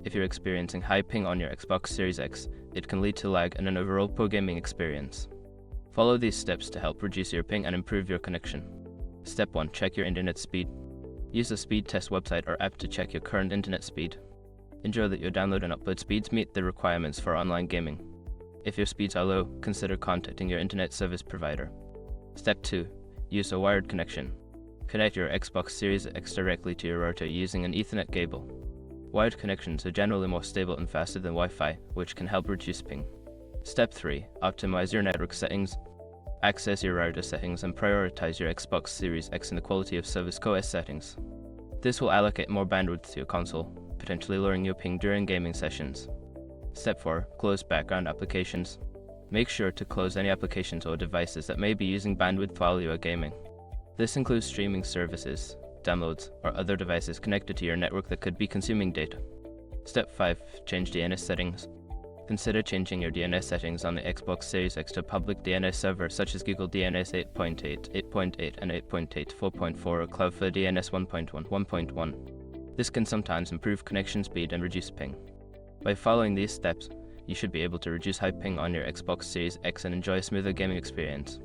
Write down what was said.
If you're experiencing high ping on your Xbox Series X, it can lead to lag and an overall poor gaming experience. Follow these steps to help reduce your ping and improve your connection. Step 1. Check your internet speed. Use the speed test website or app to check your current internet speed. Ensure that your download and upload speeds meet the requirements for online gaming. If your speeds are low, consider contacting your internet service provider. Step 2. Use a wired connection. Connect your Xbox Series X directly to your router using an Ethernet cable. Wired connections are generally more stable and faster than Wi-Fi, which can help reduce ping. Step 3. Optimize your network settings. Access your router settings and prioritize your Xbox Series X in the quality of service OS settings. This will allocate more bandwidth to your console, potentially lowering your ping during gaming sessions. Step 4. Close background applications. Make sure to close any applications or devices that may be using bandwidth while you are gaming. This includes streaming services, downloads, or other devices connected to your network that could be consuming data. Step 5. Change DNS settings. Consider changing your DNS settings on the Xbox Series X to a public DNS server such as Google DNS 8.8, 8.8, and 8.8, 4.4 or Cloudflare DNS 1.1, 1.1. This can sometimes improve connection speed and reduce ping. By following these steps, you should be able to reduce high ping on your Xbox Series X and enjoy a smoother gaming experience.